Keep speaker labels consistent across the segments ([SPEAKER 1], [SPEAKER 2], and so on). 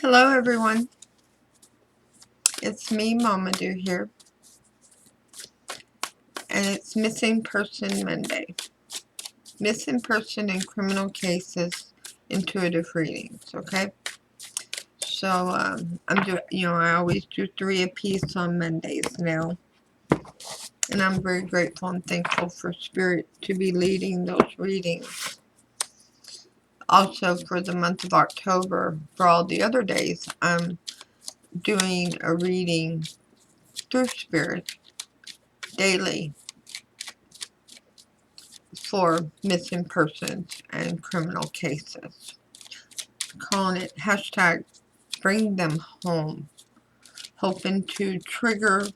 [SPEAKER 1] Hello everyone, it's me Mama Do here, and it's Missing Person Monday. Missing Person and Criminal Cases Intuitive Readings, okay? So, I'm doing, I always do 3 apiece on Mondays now, and I'm very grateful and thankful for Spirit to be leading those readings. Also, for the month of October, for all the other days, I'm doing a reading through Spirit daily for missing persons and criminal cases. Calling it hashtag bring them home. Hoping to trigger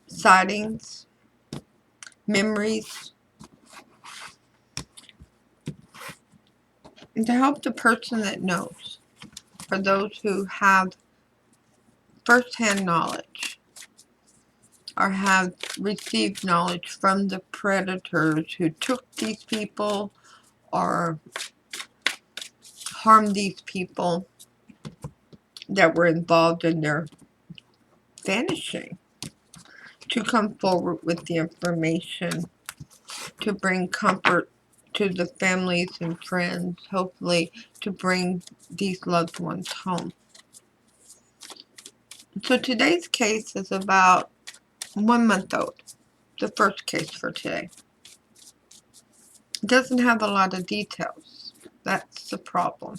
[SPEAKER 1] sightings, memories, and to help the person that knows. For those who have first-hand knowledge or have received knowledge from the predators who took these people or harmed these people that were involved in their vanishing, to come forward with the information to bring comfort to the families and friends, hopefully to bring these loved ones home. So today's case is about 1 month old, the first case for today. It doesn't have a lot of details. That's the problem.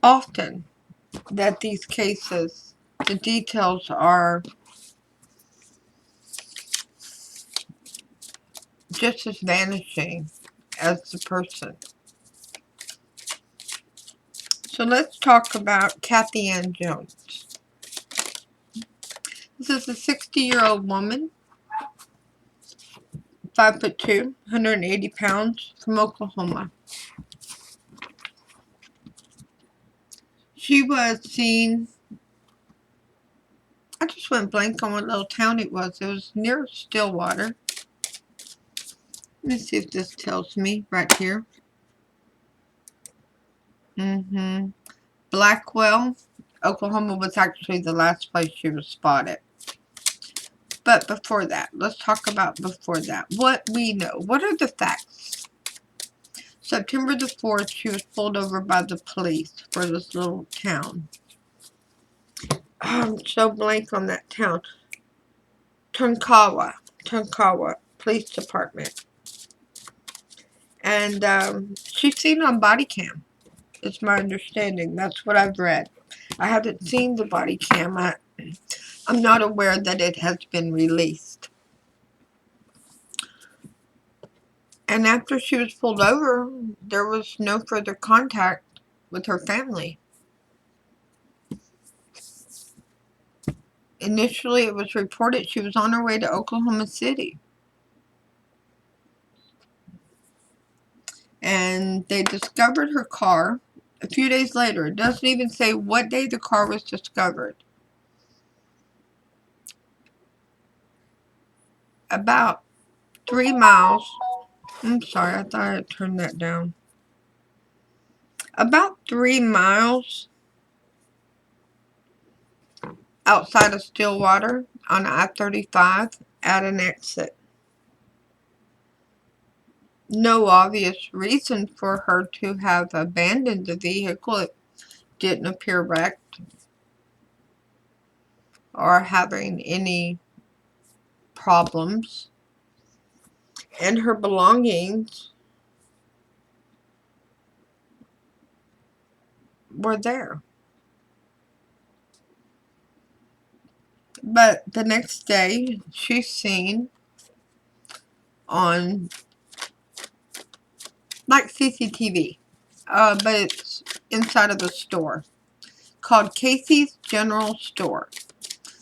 [SPEAKER 1] Often that these cases, the details are just as vanishing as the person. So let's talk about Cathy Ann Jones. This is a 60-year-old woman, 5'2", 180 pounds, from Oklahoma. She was seen, I just went blank on what little town it was. It was near Stillwater. Let me see if this tells me right here. Blackwell, Oklahoma was actually the last place she was spotted. But before that, let's talk about before that. What we know. What are the facts? September the 4th, she was pulled over by the police for this little town. I'm so blank on that town. Tonkawa Police Department. And she's seen on body cam. It's my understanding. That's what I've read. I haven't seen the body cam. I'm not aware that it has been released. And after she was pulled over, there was no further contact with her family. Initially, it was reported she was on her way to Oklahoma City. And they discovered her car a few days later. It doesn't even say what day the car was discovered. About 3 miles. I'm sorry, I thought I had turned that down. About 3 miles outside of Stillwater on I-35 at an exit. No obvious reason for her to have abandoned the vehicle. It didn't appear wrecked or having any problems. And her belongings were there. But the next day, she's seen on, like CCTV, but it's inside of a store called Cathy's General Store.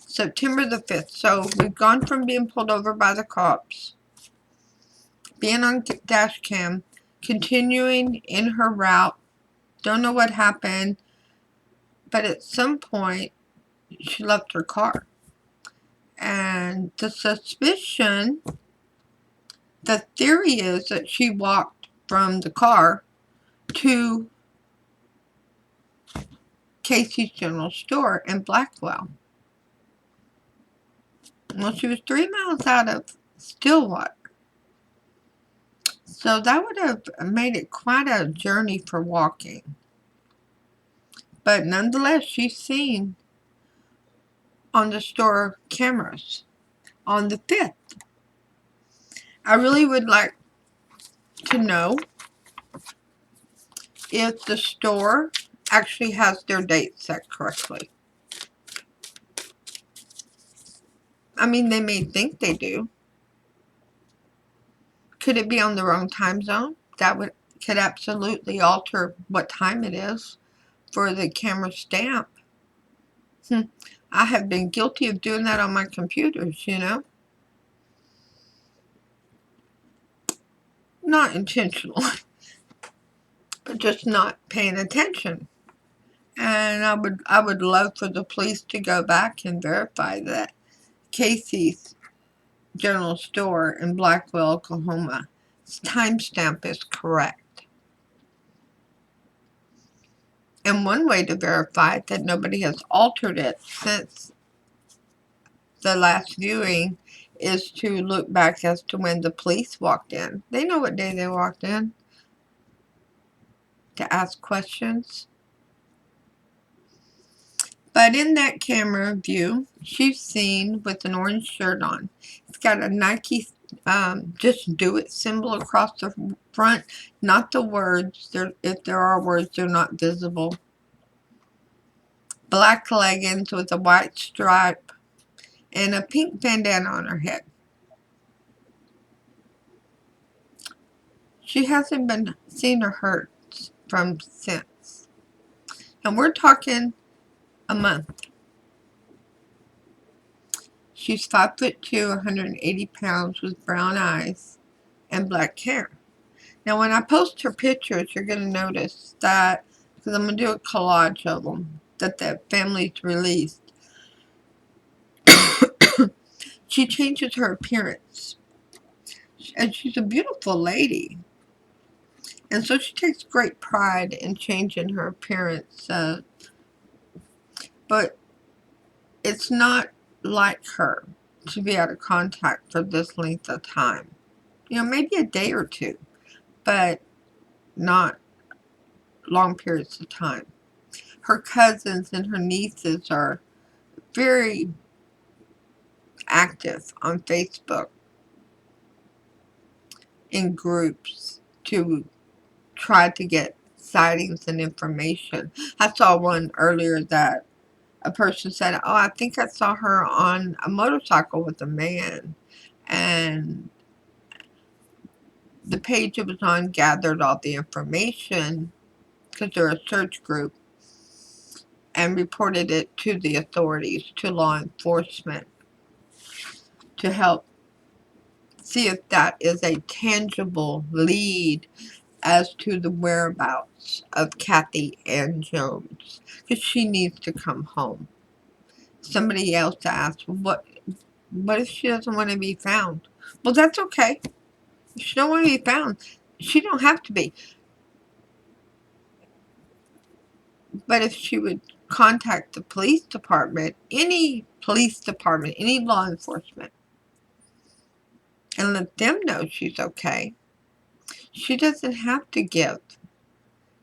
[SPEAKER 1] September the 5th. So we've gone from being pulled over by the cops, being on dash cam, continuing in her route. Don't know what happened, but at some point she left her car. And the theory is that she walked from the car to Casey's General Store in Blackwell. Well, she was 3 miles out of Stillwater. So that would have made it quite a journey for walking. But nonetheless, she's seen on the store cameras on the 5th. I really would like to know if the store actually has their date set correctly. I mean, they may think they do. Could it be on the wrong time zone? That could absolutely alter what time it is for the camera stamp. I have been guilty of doing that on my computers, you know. Not intentional, but just not paying attention. And I would love for the police to go back and verify that Casey's General Store in Blackwell, Oklahoma, timestamp is correct. And one way to verify that nobody has altered it since the last viewing is to look back as to when the police walked in. They know what day they walked in to ask questions. But in that camera view, she's seen with an orange shirt on. It's got a Nike just do it symbol across the front, not the words. If there are words, they're not visible. Black leggings with a white stripe and a pink bandana on her head. She hasn't been seen or heard from since. And we're talking a month. She's 5'2", 180 pounds with brown eyes and black hair. Now, when I post her pictures, you're going to notice that, because I'm going to do a collage of them, that the family's released. She changes her appearance. And she's a beautiful lady. And so she takes great pride in changing her appearance. But it's not like her to be out of contact for this length of time. You know, maybe a day or two, but not long periods of time. Her cousins and her nieces are very active on Facebook in groups to try to get sightings and information. I saw one earlier that a person said, oh, I think I saw her on a motorcycle with a man. And the page it was on gathered all the information, because they're a search group, and reported it to the authorities, to law enforcement, to help see if that is a tangible lead as to the whereabouts of Cathy Ann Jones, because she needs to come home. Somebody else asked, what if she doesn't want to be found? Well, that's okay. If she don't want to be found, she don't have to be. But if she would contact the police department, any police department, any law enforcement, and let them know she's okay, she doesn't have to give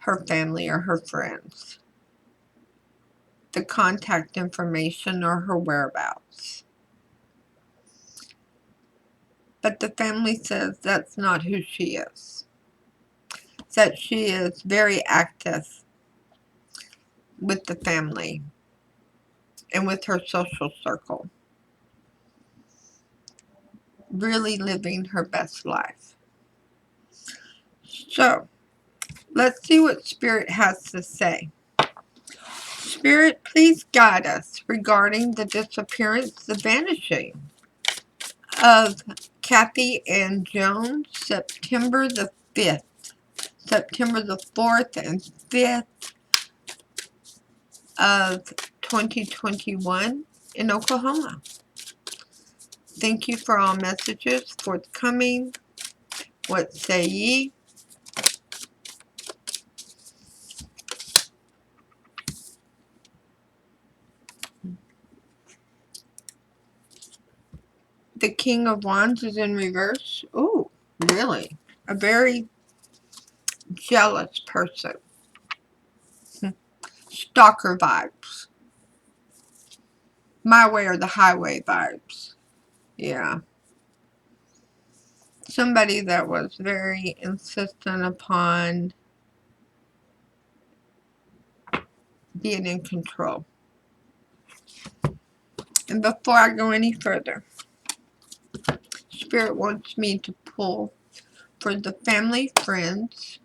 [SPEAKER 1] her family or her friends the contact information or her whereabouts. But the family says that's not who she is. That she is very active with the family and with her social circle, really living her best life. So, let's see what Spirit has to say. Spirit, please guide us regarding the disappearance, the vanishing of Cathy Ann Jones, September the 5th, September the 4th and 5th of 2021 in Oklahoma. Thank you for all messages forthcoming. What say ye? The King of Wands is in reverse. Oh, really? A very jealous person. Stalker vibes. My way or the highway vibes. Yeah. Somebody that was very insistent upon being in control. And before I go any further, Spirit wants me to pull for the family, friends,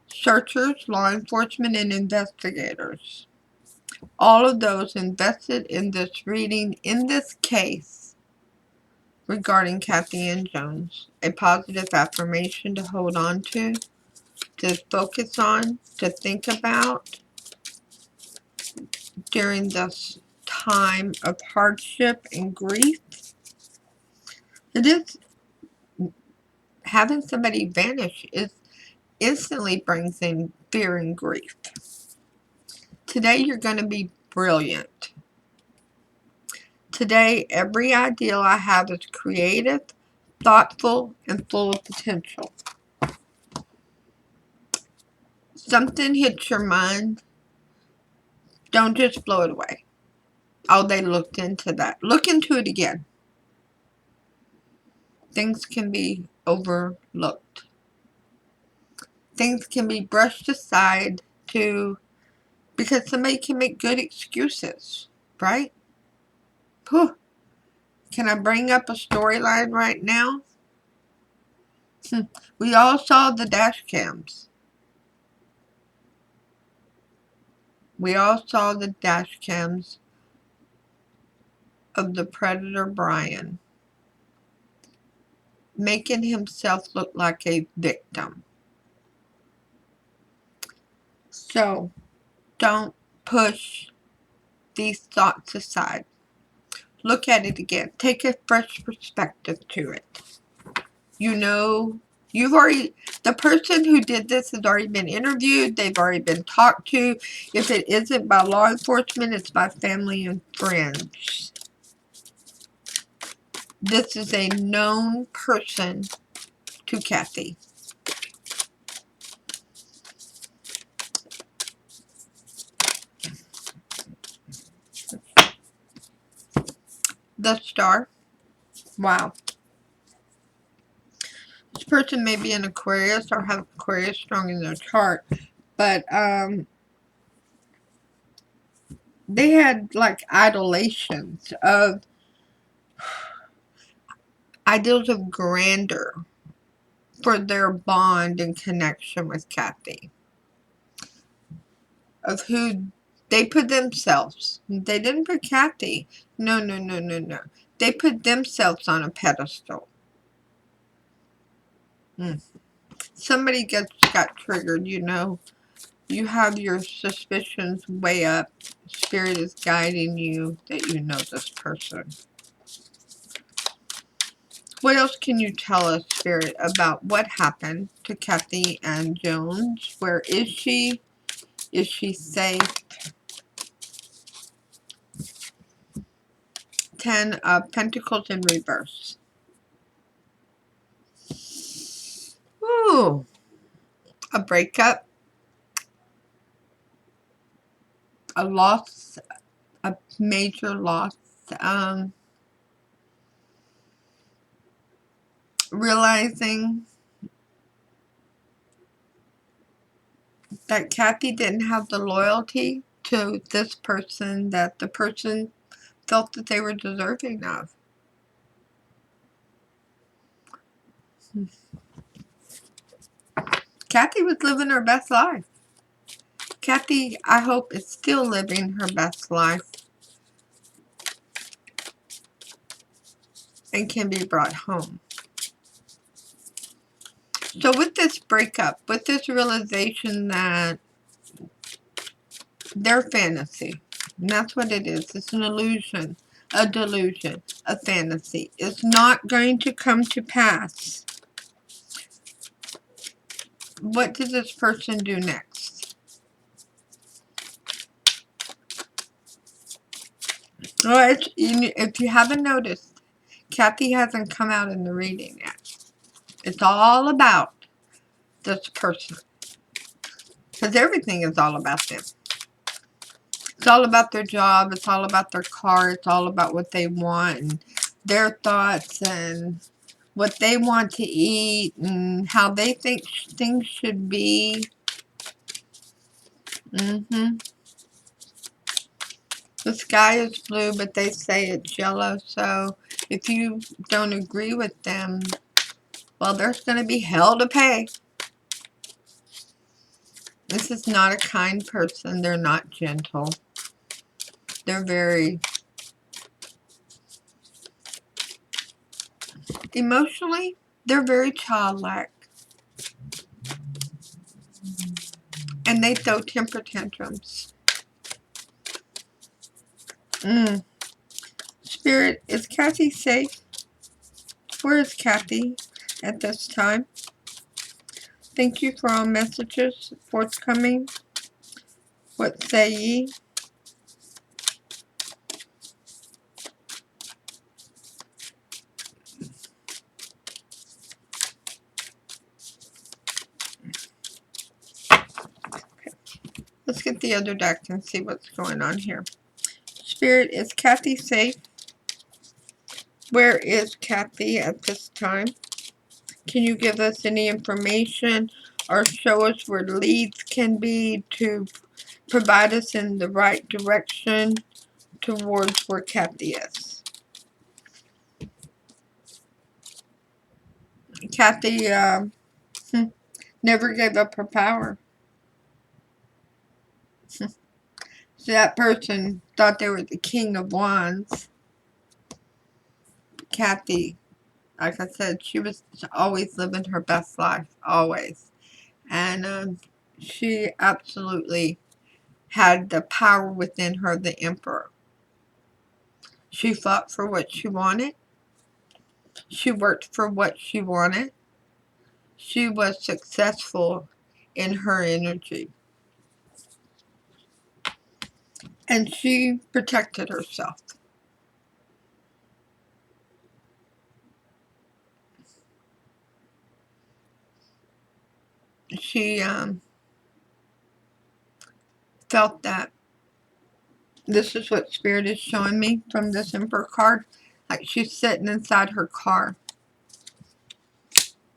[SPEAKER 1] searchers, law enforcement, and investigators. All of those invested in this reading, in this case, regarding Cathy and Jones. A positive affirmation to hold on to focus on, to think about during this time of hardship and grief. It is, having somebody vanish is instantly brings in fear and grief. Today you're going to be brilliant. Today every ideal I have is creative, thoughtful, and full of potential. Something hits your mind, don't just blow it away. Oh, they looked into that. Look into it again. Things can be overlooked. Things can be brushed aside because somebody can make good excuses, right? Whew. Can I bring up a storyline right now? We all saw the dash cams. We all saw the dash cams of the predator Brian making himself look like a victim. So, don't push these thoughts aside. Look at it again. Take a fresh perspective to it. You know, the person who did this has already been interviewed. They've already been talked to. If it isn't by law enforcement, it's by family and friends. This is a known person to Cathy. The Star. Wow. This person may be an Aquarius or have Aquarius strong in their chart, but they had like idolations of ideals of grandeur for their bond and connection with Cathy. Of who they put themselves. They didn't put Cathy. No. They put themselves on a pedestal. Somebody got triggered, you know. You have your suspicions way up. Spirit is guiding you that you know this person. What else can you tell us, Spirit, about what happened to Cathy and Jones? Where is she? Is she safe? 10 of Pentacles in reverse. Ooh. A breakup. A loss. A major loss. Realizing that Cathy didn't have the loyalty to this person that the person felt that they were deserving of. Cathy was living her best life. Cathy, I hope, is still living her best life and can be brought home. So with this breakup, with this realization that their fantasy, and that's what it is, it's an illusion, a delusion, a fantasy, is not going to come to pass. What does this person do next? Well, if you haven't noticed, Cathy hasn't come out in the reading yet. It's all about this person. Because everything is all about them. It's all about their job. It's all about their car. It's all about what they want and their thoughts and what they want to eat and how they think things should be. The sky is blue, but they say it's yellow. So if you don't agree with them, well, there's going to be hell to pay. This is not a kind person. They're not gentle. They're very emotionally, they're very childlike. And they throw temper tantrums. Spirit, is Cathy safe? Where is Cathy at this time? Thank you for all messages forthcoming. What say ye? Let's get the other deck and see what's going on here. Spirit, is Cathy safe? Where is Cathy at this time? Can you give us any information or show us where leads can be to provide us in the right direction towards where Cathy is? Cathy never gave up her power. So that person thought they were the king of wands. Cathy, like I said, she was always living her best life, always. And she absolutely had the power within her, the Emperor. She fought for what she wanted. She worked for what she wanted. She was successful in her energy. And she protected herself. She felt that this is what Spirit is showing me from this Emperor card. Like she's sitting inside her car.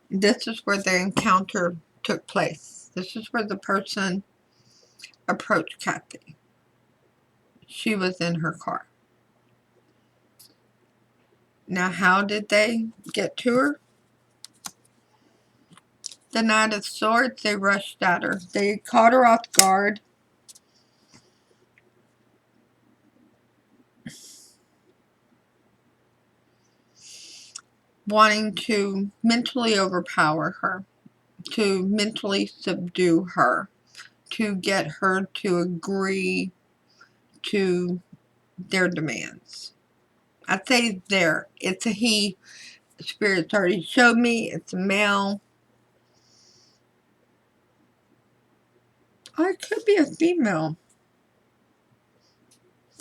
[SPEAKER 1] This is where the encounter took place. This is where the person approached Cathy. She was in her car. Now, how did they get to her? The Knight of Swords, they rushed at her. They caught her off guard. Wanting to mentally overpower her. To mentally subdue her. To get her to agree to their demands. I'd say there. It's a he. Spirit's already showed me. It's a male. Or it could be a female.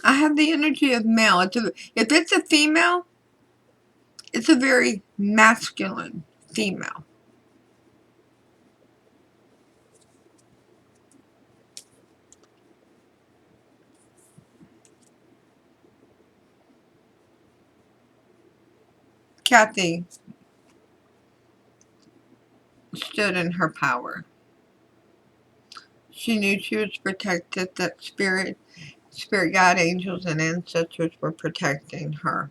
[SPEAKER 1] I have the energy of male. If it's a female, it's a very masculine female. Cathy stood in her power. She knew she was protected, that spirit guide, angels, and ancestors were protecting her.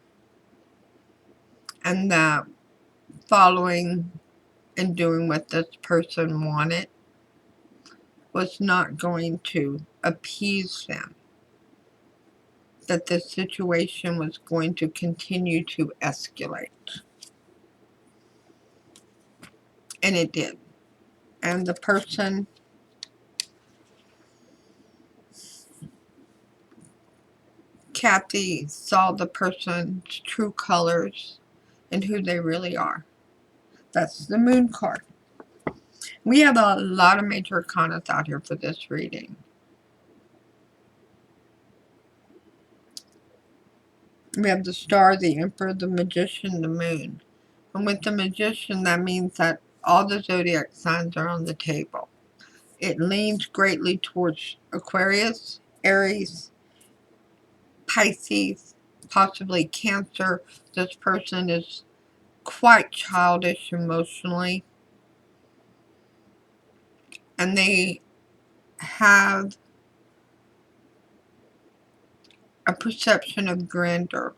[SPEAKER 1] And that following and doing what this person wanted was not going to appease them. That the situation was going to continue to escalate. And it did. And the person Cathy saw the person's true colors and who they really are. That's the Moon card. We have a lot of major arcana out here for this reading. We have the Star, the Emperor, the Magician, the Moon. And with the Magician, that means that all the zodiac signs are on the table. It leans greatly towards Aquarius, Aries, Pisces, possibly Cancer. This person is quite childish emotionally. And they have a perception of grandeur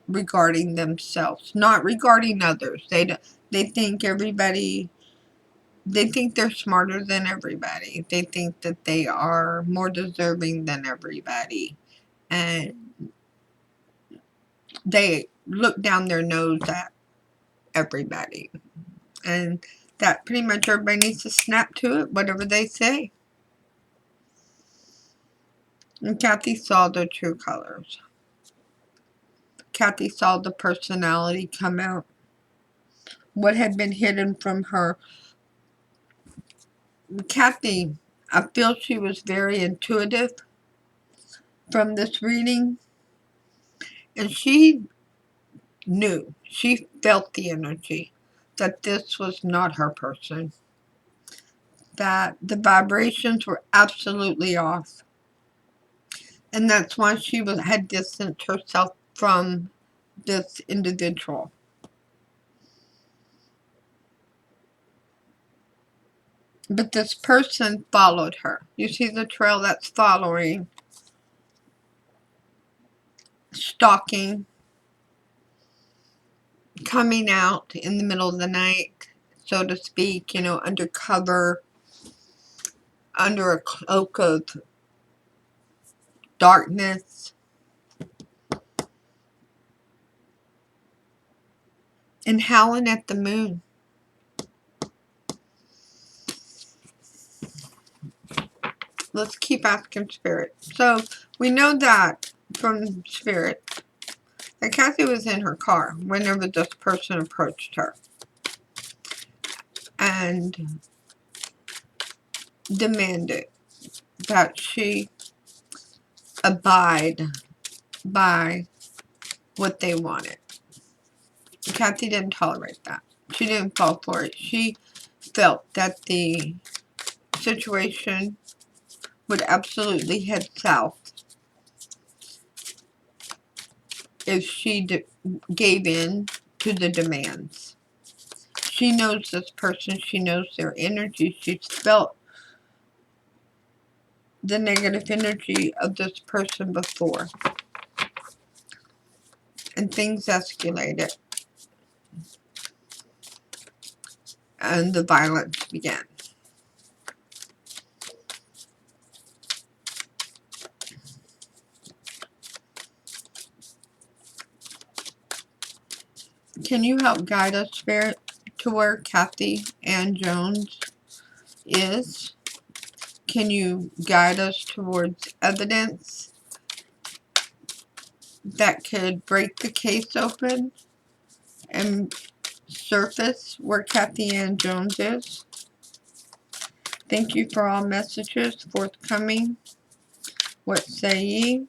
[SPEAKER 1] regarding themselves, not regarding others. They think everybody, they think they're smarter than everybody. They think that they are more deserving than everybody. And they look down their nose at everybody. And that pretty much everybody needs to snap to it, whatever they say. And Cathy saw the true colors. Cathy saw the personality come out. What had been hidden from her. Cathy, I feel she was very intuitive from this reading. And she knew, she felt the energy that this was not her person. That the vibrations were absolutely off. And that's why she had distanced herself from this individual. But this person followed her. You see the trail that's following, stalking, coming out in the middle of the night, so to speak, you know, undercover, under a cloak of darkness. And howling at the moon. Let's keep asking Spirit. So, we know that from Spirit that Cathy was in her car whenever this person approached her. And demanded that she abide by what they wanted. Cathy didn't tolerate that. She didn't fall for it. She felt that the situation would absolutely head south if she gave in to the demands. She knows this person. She knows their energy. She's felt the negative energy of this person before. And things escalated. And the violence began. Can you help guide us, Spirit, to where Cathy Ann Jones is? Can you guide us towards evidence that could break the case open and surface where Cathy Ann Jones is? Thank you for all messages forthcoming. What say ye?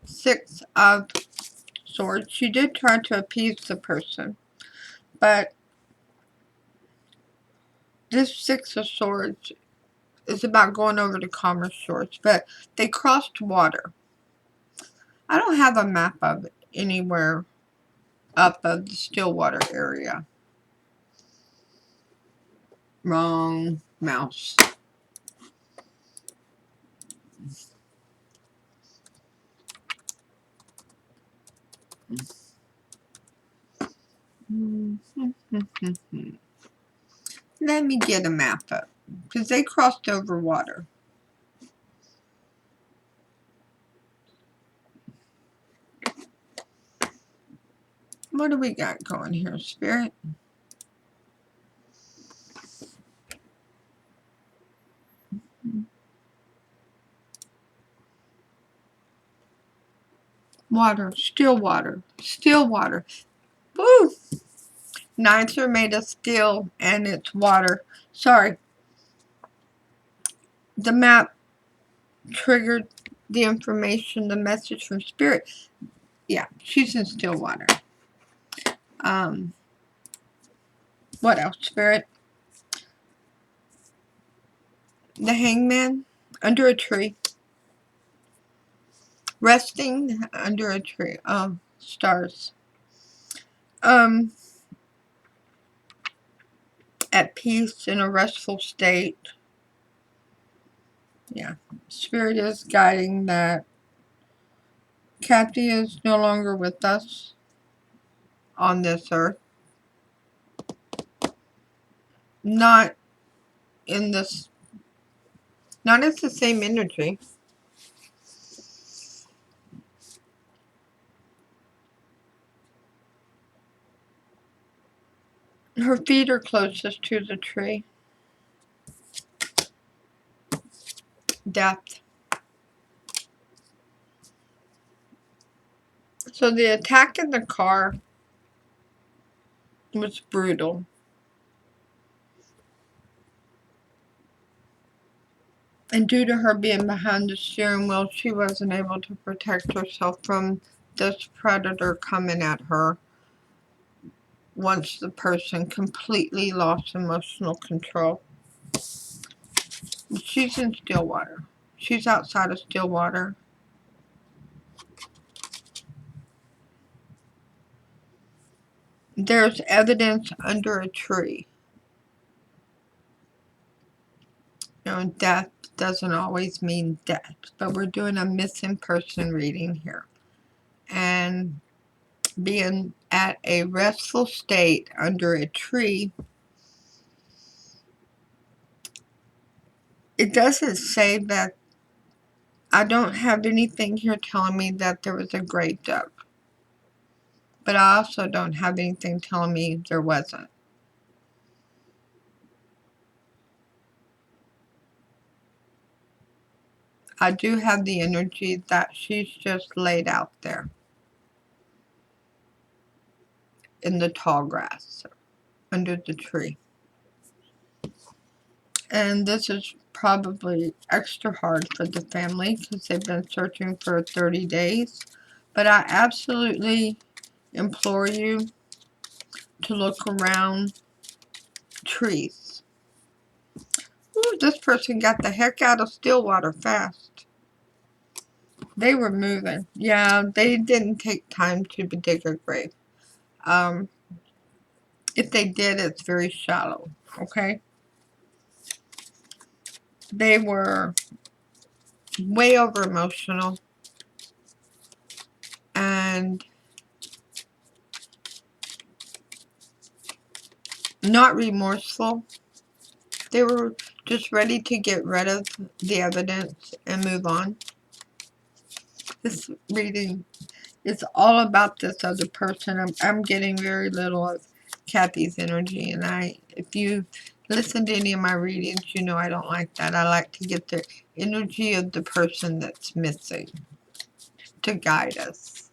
[SPEAKER 1] Six of Swords. She did try to appease the person, but this Six of Swords is about going over to calmer shores, but they crossed water. I don't have a map of anywhere up of the Stillwater area. Wrong mouse. Let me get a map up, because they crossed over water. What do we got going here, Spirit? Water, still water, still water. Woo! Knives are made of steel and it's water. Sorry. The map triggered the information, the message from Spirit. Yeah, she's in still water. What else, Spirit? The Hangman under a tree. Resting under a tree. Oh, stars. At peace in a restful state. Yeah. Spirit is guiding that Cathy is no longer with us on this earth. Not in this, not as the same energy. Her feet are closest to the tree. Death. So the attack in the car was brutal. And due to her being behind the steering wheel, she wasn't able to protect herself from this predator coming at her once the person completely lost emotional control. She's in Stillwater. She's outside of Stillwater. There's evidence under a tree. You know, death doesn't always mean death, but we're doing a missing person reading here. And being at a restful state under a tree, it doesn't say that. I don't have anything here telling me that there was a grave dug. But I also don't have anything telling me there wasn't. I do have the energy that she's just laid out there in the tall grass under the tree. And this is probably extra hard for the family because they've been searching for 30 days. But I absolutely implore you to look around trees. Ooh, this person got the heck out of Stillwater fast. They were moving. Yeah, they didn't take time to dig a grave. If they did, it's very shallow, okay? They were way over emotional and not remorseful. They were just ready to get rid of the evidence and move on. This reading is all about this other person. I'm getting very little of Cathy's energy, and if you listen to any of my readings, you know I don't like that. I like to get the energy of the person that's missing to guide us.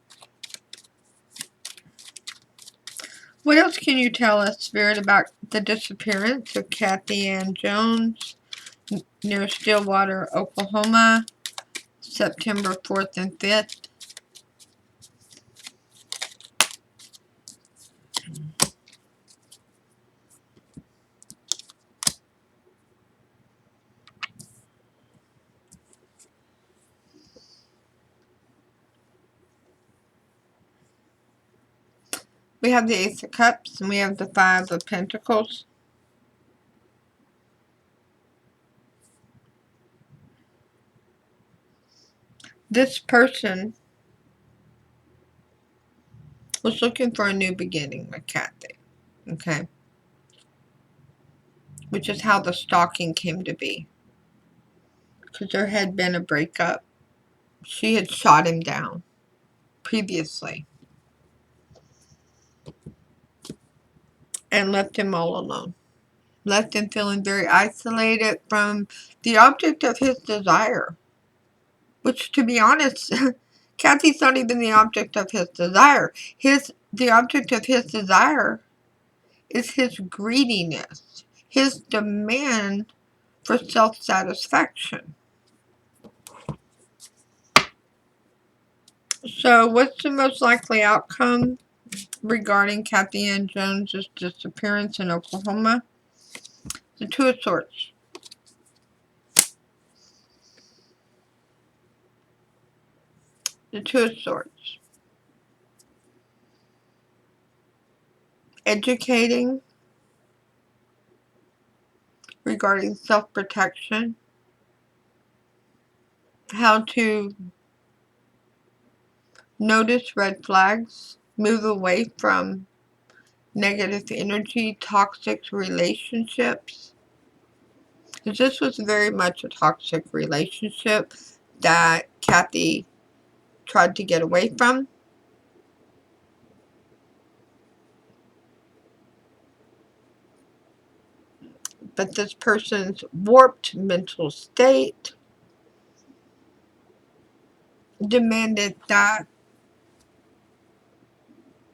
[SPEAKER 1] What else can you tell us, Spirit, about the disappearance of Cathy Ann Jones near Stillwater, Oklahoma, September 4th and 5th? We have the Ace of Cups and we have the Five of Pentacles. This person was looking for a new beginning with Cathy, okay? Which is how the stalking came to be. Because there had been a breakup. She had shot him down previously. And left him all alone. Left him feeling very isolated from the object of his desire. Which, to be honest, Cathy's not even the object of his desire. The object of his desire is his greediness, his demand for self-satisfaction. So what's the most likely outcome regarding Cathy Ann Jones's disappearance in Oklahoma? The Two of Swords. The Two of Swords. Educating regarding self-protection. How to notice red flags. Move away from negative energy, toxic relationships. Because this was very much a toxic relationship that Cathy tried to get away from. But this person's warped mental state demanded that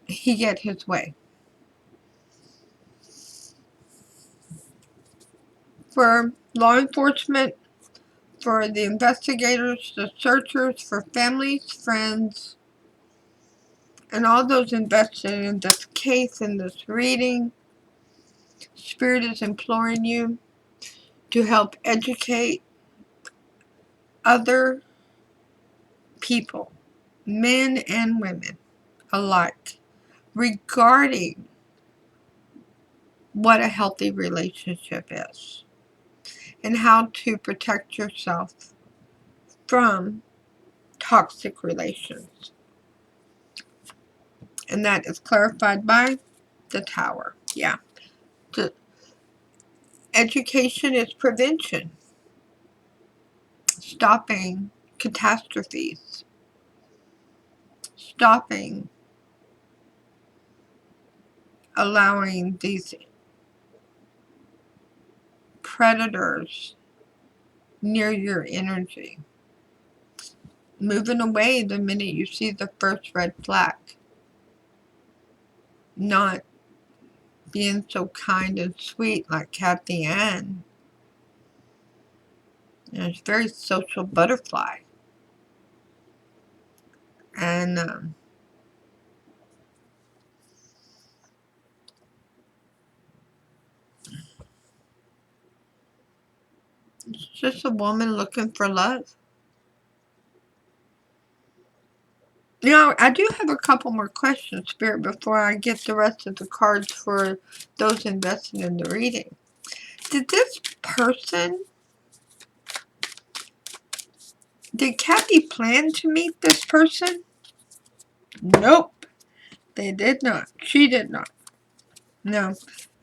[SPEAKER 1] he get his way. For law enforcement, for the investigators, the searchers, for families, friends, and all those invested in this case, in this reading, Spirit is imploring you to help educate other people, men and women alike, regarding what a healthy relationship is and how to protect yourself from toxic relations. And that is clarified by the Tower. Yeah. The education is prevention. Stopping catastrophes. Stopping allowing these predators near your energy. Moving away the minute you see the first red flag. Not being so kind and sweet like Cathy Ann. She's a very social butterfly. And it's just a woman looking for love. You know, I do have a couple more questions, Spirit, before I get the rest of the cards for those invested in the reading. Did Cathy plan to meet this person? Nope, they did not. She did not. No.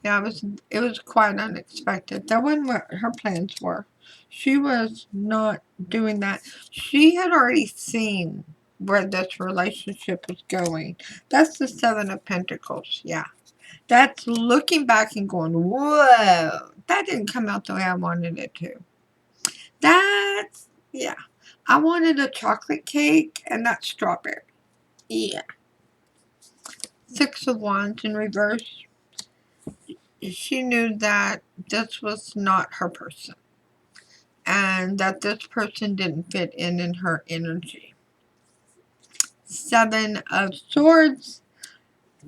[SPEAKER 1] Yeah, it was quite unexpected. That wasn't what her plans were. She was not doing that. She had already seen where this relationship was going. That's the Seven of Pentacles, yeah. That's looking back and going, whoa, that didn't come out the way I wanted it to. Yeah. I wanted a chocolate cake and that's strawberry. Yeah. Six of Wands in reverse. She knew that this was not her person. And that this person didn't fit in her energy. Seven of Swords.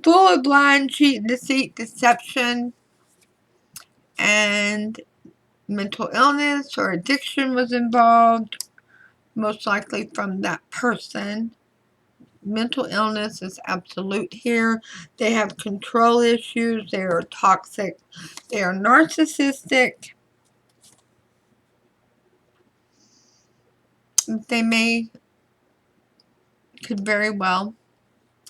[SPEAKER 1] Full of lying, cheat, deceit, deception. And mental illness or addiction was involved. Most likely from that person. Mental illness is absolute here. They have control issues. They are toxic. They are narcissistic. They could very well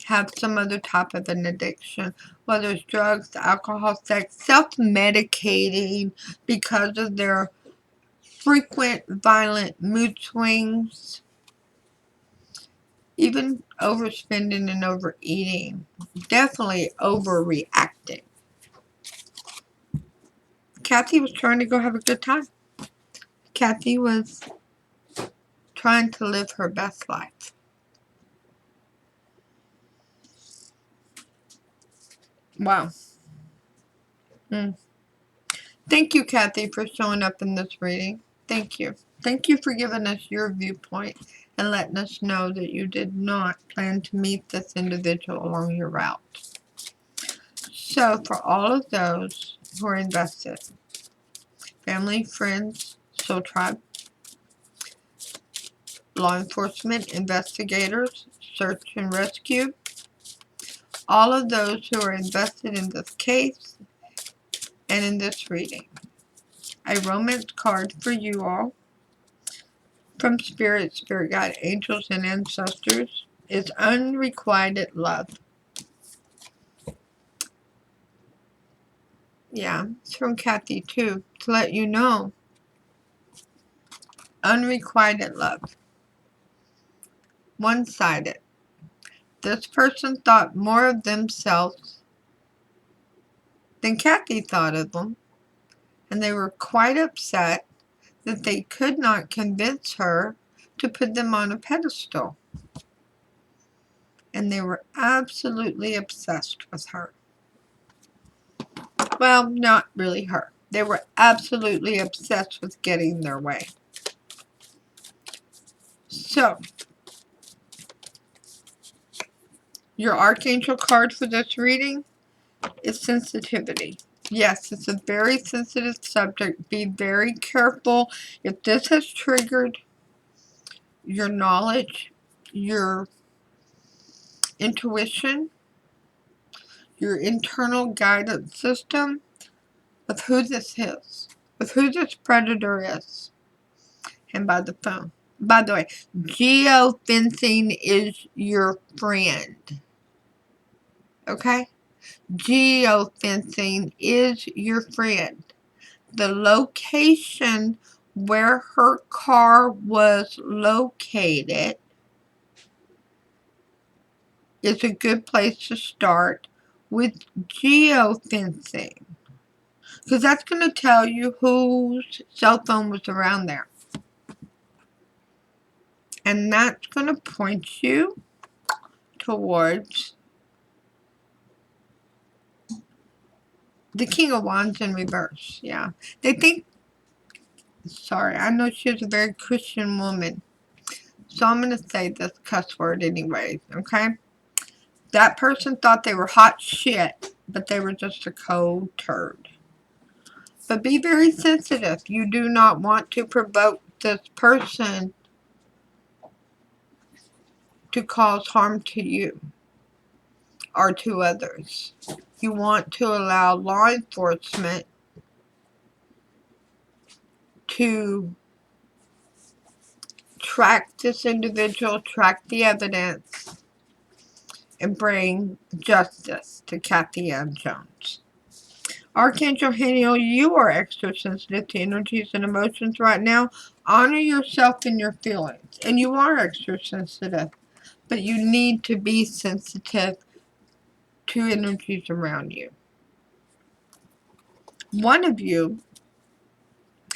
[SPEAKER 1] have some other type of an addiction, whether it's drugs, alcohol, sex, self-medicating because of their frequent violent mood swings, even overspending and overeating, definitely overreacting. Cathy was trying to go have a good time. Cathy was trying to live her best life. Wow. Mm. Thank you, Cathy, for showing up in this reading. Thank you. Thank you for giving us your viewpoint and letting us know that you did not plan to meet this individual along your route. So, for all of those who are invested, family, friends, soul tribe, law enforcement, investigators, search and rescue, all of those who are invested in this case and in this reading, a romance card for you all from Spirit, Spirit Guide, Angels, and Ancestors is Unrequited Love. Yeah, it's from Cathy too, to let you know. Unrequited love. One-sided. This person thought more of themselves than Cathy thought of them, and they were quite upset that they could not convince her to put them on a pedestal. And they were absolutely obsessed with her. Well, not really her. They were absolutely obsessed with getting their way. So, your Archangel card for this reading is sensitivity. Yes, it's a very sensitive subject. Be very careful. If this has triggered your knowledge, your intuition, your internal guidance system, with who this is, with who this predator is, and by the phone. By the way, geofencing is your friend. Okay? Geofencing is your friend. The location where her car was located is a good place to start with geofencing. Because that's going to tell you whose cell phone was around there. And that's going to point you towards the King of Wands in reverse. Yeah. They think, sorry, I know she's a very Christian woman. So I'm going to say this cuss word anyway, okay? That person thought they were hot shit, but they were just a cold turd. But be very sensitive. You do not want to provoke this person to cause harm to you or to others. You want to allow law enforcement to track this individual, track the evidence, and bring justice to Cathy Ann Jones. Archangel Haniel, you are extra sensitive to energies and emotions right now. Honor yourself and your feelings. And you are extra sensitive. But you need to be sensitive to energies around you. One of you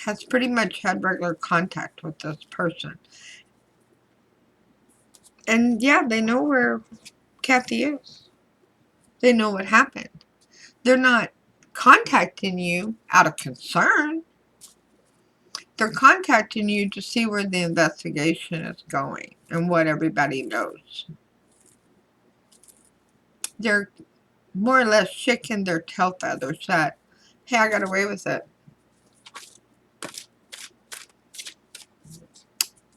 [SPEAKER 1] has pretty much had regular contact with this person. And yeah, they know where Cathy is. They know what happened. They're not contacting you out of concern. They're contacting you to see where the investigation is going and what everybody knows. They're more or less shaking their tail feathers that, hey, I got away with it.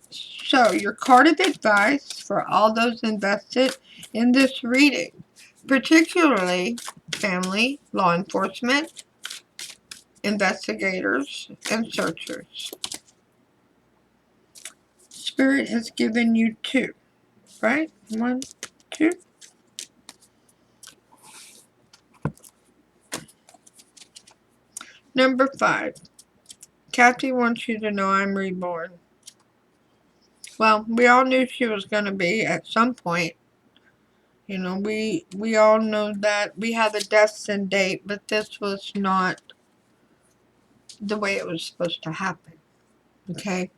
[SPEAKER 1] So, your card of advice for all those invested in this reading, particularly family, law enforcement, investigators, and searchers. Spirit has given you 2, right? 1, 2. Number 5. Cathy wants you to know I'm reborn. Well, we all knew she was going to be at some point. You know, we all know that we have a destined date, but this was not the way it was supposed to happen. Okay?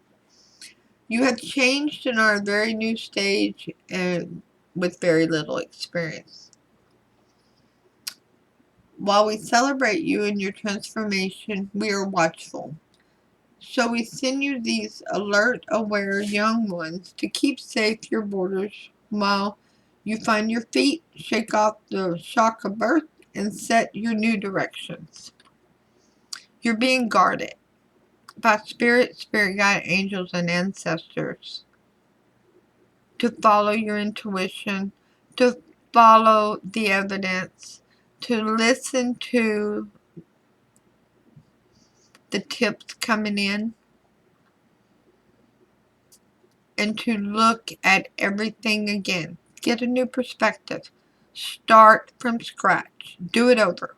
[SPEAKER 1] You have changed and are a very new stage and with very little experience. While we celebrate you and your transformation, we are watchful. So we send you these alert, aware young ones to keep safe your borders while you find your feet, shake off the shock of birth, and set your new directions. You're being guarded by spirit guide, angels, and ancestors to follow your intuition, to follow the evidence, to listen to the tips coming in, and to look at everything again. Get a new perspective. Start from scratch. Do it over.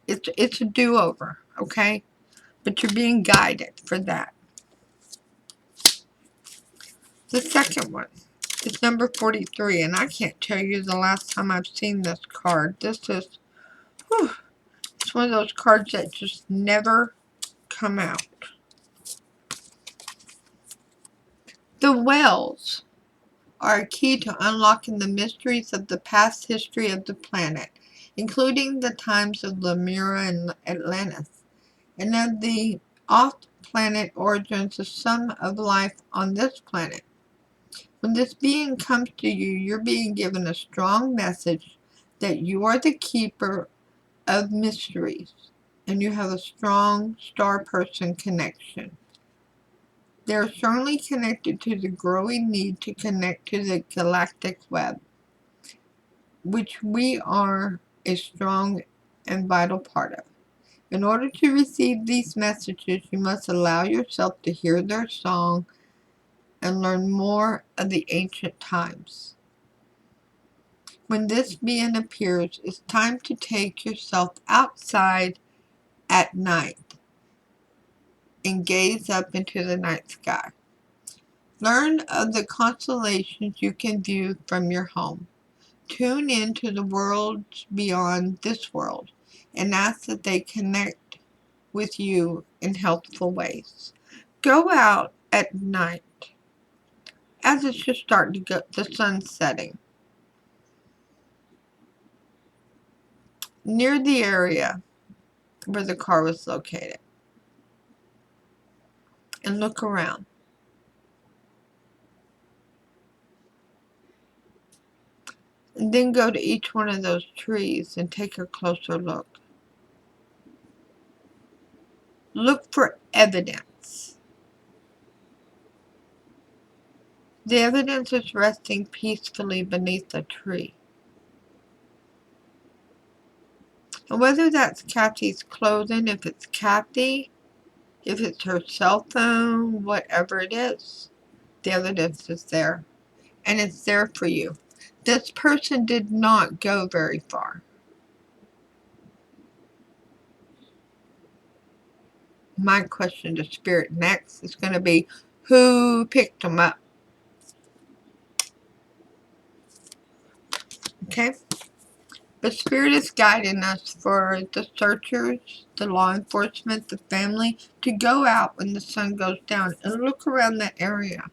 [SPEAKER 1] It's a do-over, okay? But you're being guided for that. The second one is number 43, and I can't tell you the last time I've seen this card. This is, whew, it's one of those cards that just never come out. The Wells are a key to unlocking the mysteries of the past history of the planet, including the times of Lemura and Atlantis, and of the off-planet origins of some of life on this planet. When this being comes to you, you're being given a strong message that you are the keeper of mysteries, and you have a strong star person connection. They're strongly connected to the growing need to connect to the galactic web, which we are a strong and vital part of. In order to receive these messages, you must allow yourself to hear their song and learn more of the ancient times. When this being appears, it's time to take yourself outside at night and gaze up into the night sky. Learn of the constellations you can view from your home. Tune in to the worlds beyond this world and ask that they connect with you in helpful ways. Go out at night as it's just starting to go, the sun's setting, near the area where the car was located, and look around. And then go to each one of those trees and take a closer look. Look for evidence. The evidence is resting peacefully beneath a tree. And whether that's Cathy's clothing, if it's Cathy, if it's her cell phone, whatever it is, the evidence is there. And it's there for you. This person did not go very far. My question to Spirit next is going to be, who picked them up? Okay? But Spirit is guiding us for the searchers, the law enforcement, the family, to go out when the sun goes down and look around that area.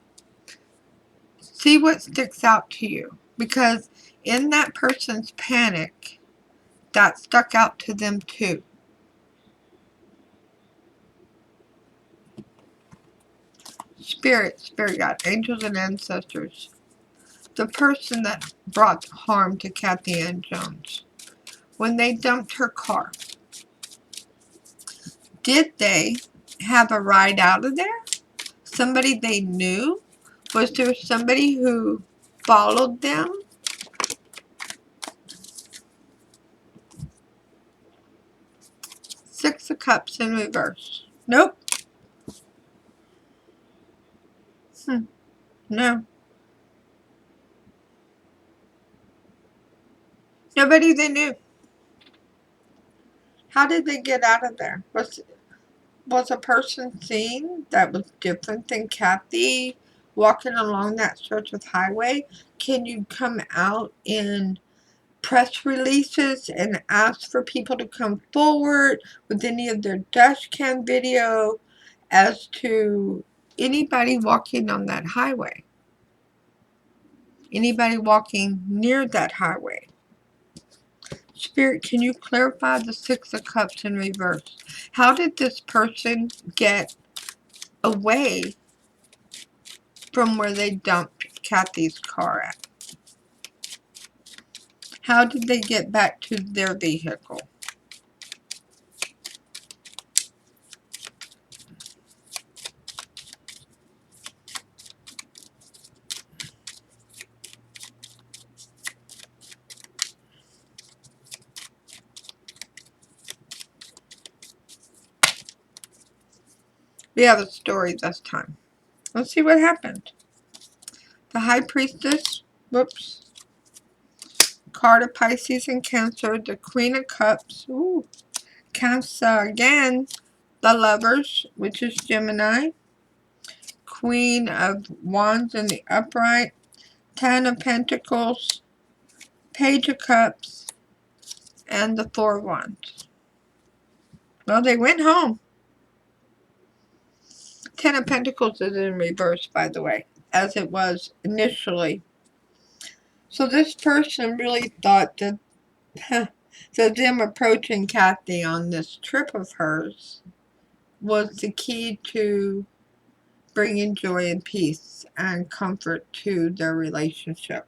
[SPEAKER 1] See what sticks out to you. Because in that person's panic, that stuck out to them too. Spirit guide, angels and ancestors. The person that brought harm to Cathy Ann Jones. When they dumped her car, did they have a ride out of there? Somebody they knew? Was there somebody who followed them? Six of Cups in reverse. Nope. No. Nobody they knew. How did they get out of there? Was a person seen that was different than Cathy walking along that stretch of highway? Can you come out in press releases and ask for people to come forward with any of their dash cam video as to anybody walking on that highway? Anybody walking near that highway? Spirit, can you clarify the Six of Cups in reverse? How did this person get away from where they dumped Cathy's car at? How did they get back to their vehicle? We have a story this time. Let's see what happened. The High Priestess, whoops, card of Pisces and Cancer, the Queen of Cups, ooh, Cancer again, the Lovers, which is Gemini, Queen of Wands in the upright, Ten of Pentacles, Page of Cups, and the Four of Wands. Well, they went home. Ten of Pentacles is in reverse, by the way, as it was initially. So this person really thought that so them approaching Cathy on this trip of hers was the key to bringing joy and peace and comfort to their relationship.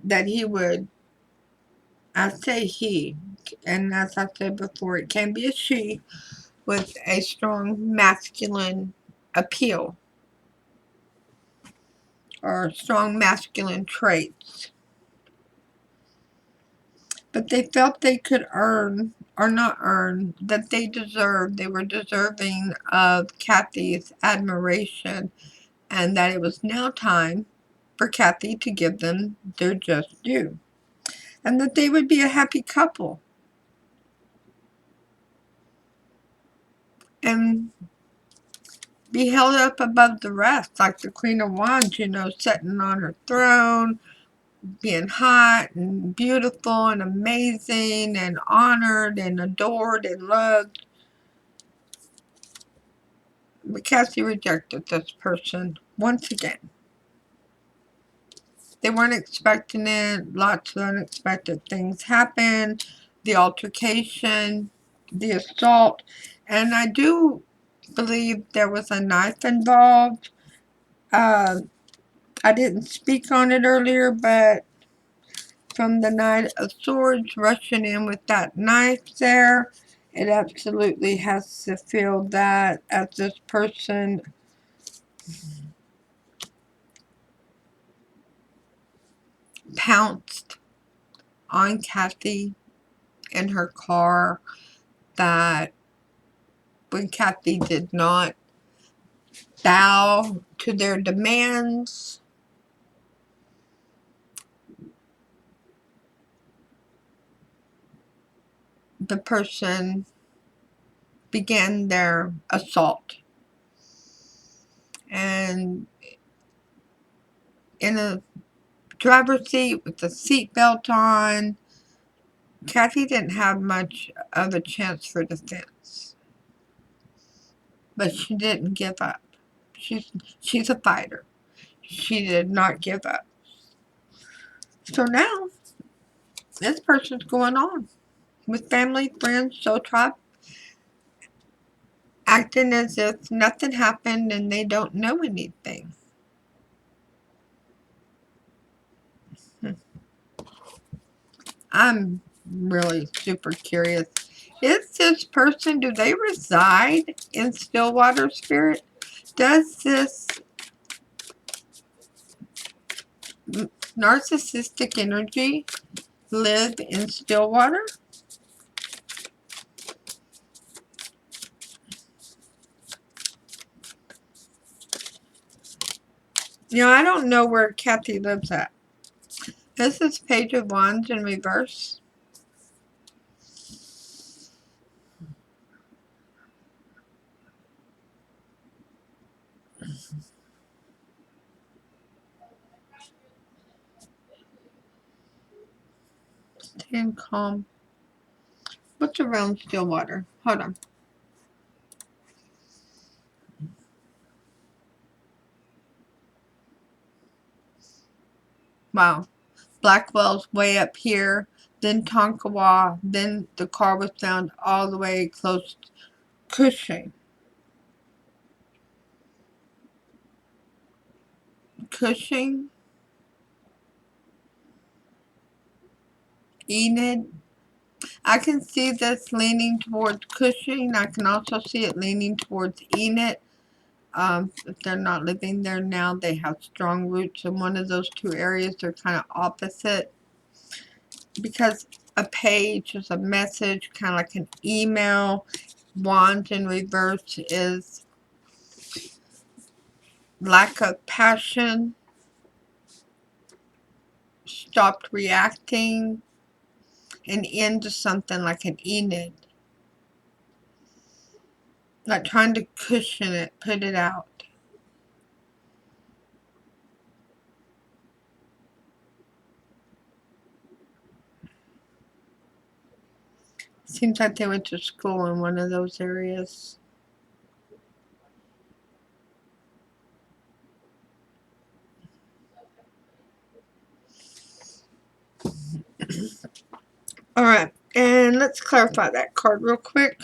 [SPEAKER 1] That he would, I say he, and as I said before, it can be a she with a strong masculine appeal or strong masculine traits. But they felt they could earn, or not earn, that they deserved, they were deserving of Cathy's admiration, and that it was now time for Cathy to give them their just due. And that they would be a happy couple. And be held up above the rest, like the Queen of Wands, you know, sitting on her throne, being hot and beautiful and amazing and honored and adored and loved. But Cathy rejected this person once again. They weren't expecting it. Lots of unexpected things happened. The altercation, the assault, and I do believe there was a knife involved. I didn't speak on it earlier, but from the Knight of Swords rushing in with that knife there, it absolutely has to feel that as this person pounced on Cathy in her car, that when Cathy did not bow to their demands, the person began their assault. And in a driver's seat with the seatbelt on, Cathy didn't have much of a chance for defense. But she didn't give up. She's a fighter. She did not give up. So now, this person's going on with family, friends, soul tribe, acting as if nothing happened and they don't know anything. I'm really super curious. Is this person, do they reside in Stillwater, Spirit? Does this narcissistic energy live in Stillwater? You know, I don't know where Cathy lives at. This is Page of Wands in reverse. Stand calm. What's around Stillwater? Hold on. Wow. Blackwell's way up here, then Tonkawa, then the car was found all the way close to Cushing. Cushing? Enid? I can see this leaning towards Cushing. I can also see it leaning towards Enid. If they're not living there now, they have strong roots in one of those two areas. They're kind of opposite. Because a page is a message, kind of like an email. Wands in reverse is lack of passion, stopped reacting, and into something like an Enid. Like trying to cushion it, put it out. Seems like they went to school in one of those areas. Alright, and let's clarify that card real quick.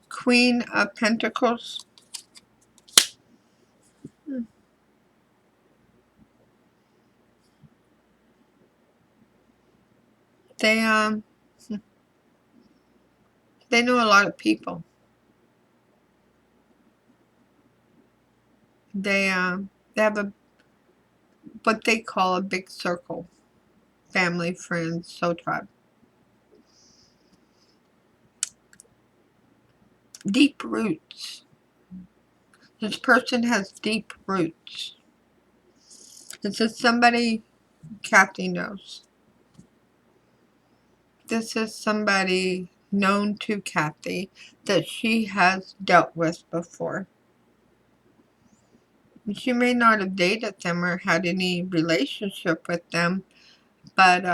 [SPEAKER 1] Queen of Pentacles. They know a lot of people. They have what they call a big circle. Family, friends, soul tribe. Deep roots. This person has deep roots. This is somebody Cathy knows. This is somebody known to Cathy that she has dealt with before. She may not have dated them or had any relationship with them, but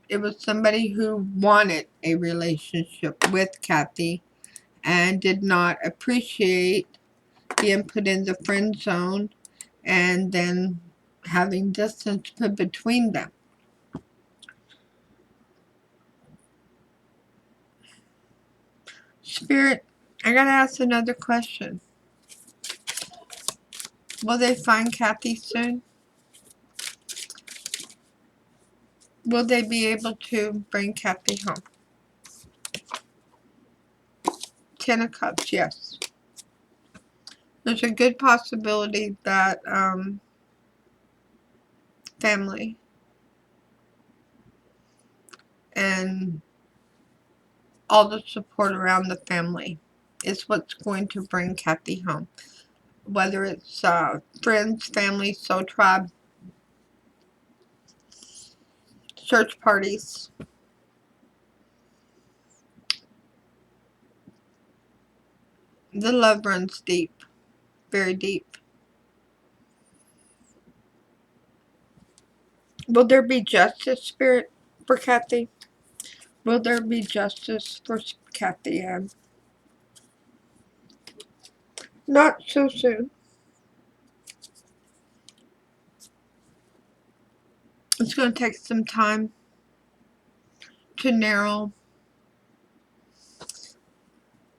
[SPEAKER 1] it was somebody who wanted a relationship with Cathy and did not appreciate being put in the friend zone and then having distance put between them. Spirit, I gotta ask another question. Will they find Cathy soon? Will they be able to bring Cathy home? 10 of Cups, yes. There's a good possibility that family and all the support around the family is what's going to bring Cathy home. Whether it's friends, family, soul tribe, search parties. The love runs deep, very deep. Will there be justice, Spirit, for Cathy? Will there be justice for Cathy Ann? Not so soon. It's going to take some time to narrow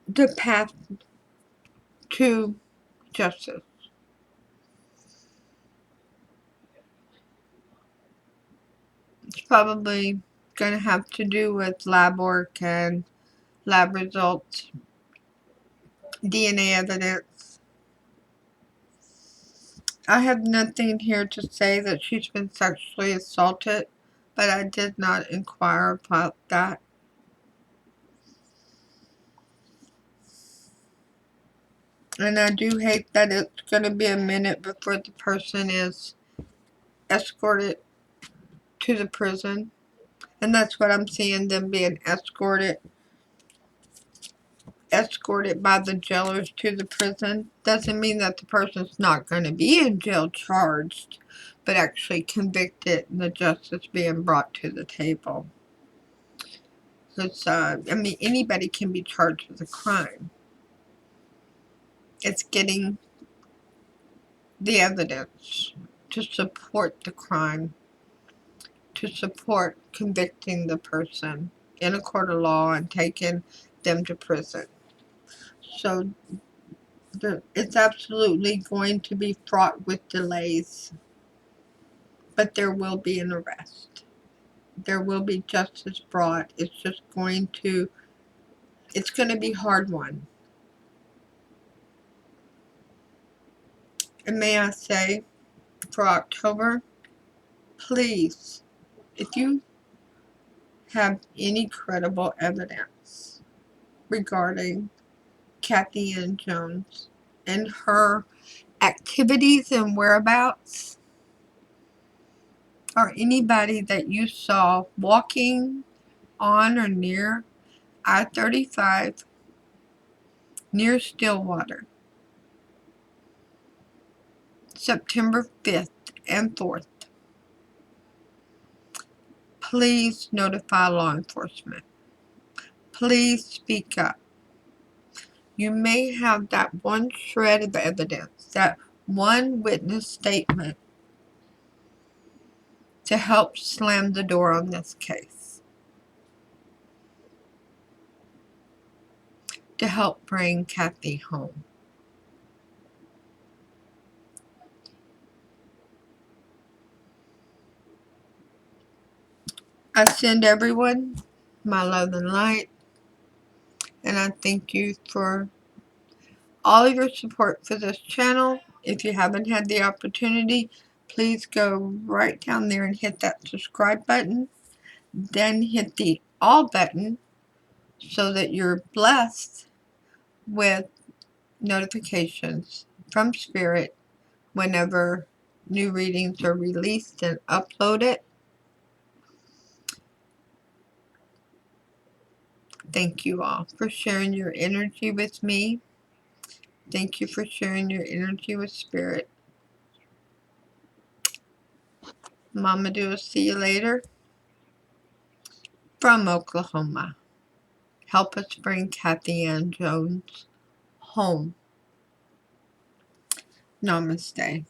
[SPEAKER 1] the path to justice. It's probably going to have to do with lab work and lab results, DNA evidence. I have nothing here to say that she's been sexually assaulted, but I did not inquire about that. And I do hate that it's going to be a minute before the person is escorted to the prison. And that's what I'm seeing, them being escorted by the jailers to the prison. Doesn't mean that the person's not going to be in jail charged, but actually convicted and the justice being brought to the table. Because, I mean, anybody can be charged with a crime. It's getting the evidence to support the crime, to support convicting the person in a court of law and taking them to prison. So it's absolutely going to be fraught with delays, but there will be an arrest. There will be justice brought. It's going to be hard won. And may I say, for October, please, if you have any credible evidence regarding Cathy Ann Jones and her activities and whereabouts, or anybody that you saw walking on or near I-35 near Stillwater, September 5th and 4th, please notify law enforcement. Please speak up. You may have that one shred of evidence, that one witness statement to help slam the door on this case, to help bring Cathy home. I send everyone my love and light, and I thank you for all of your support for this channel. If you haven't had the opportunity, please go right down there and hit that subscribe button, then hit the all button so that you're blessed with notifications from Spirit whenever new readings are released and uploaded. Thank you all for sharing your energy with me. Thank you for sharing your energy with Spirit. Mama do, see you later. From Oklahoma. Help us bring Cathy Ann Jones home. Namaste.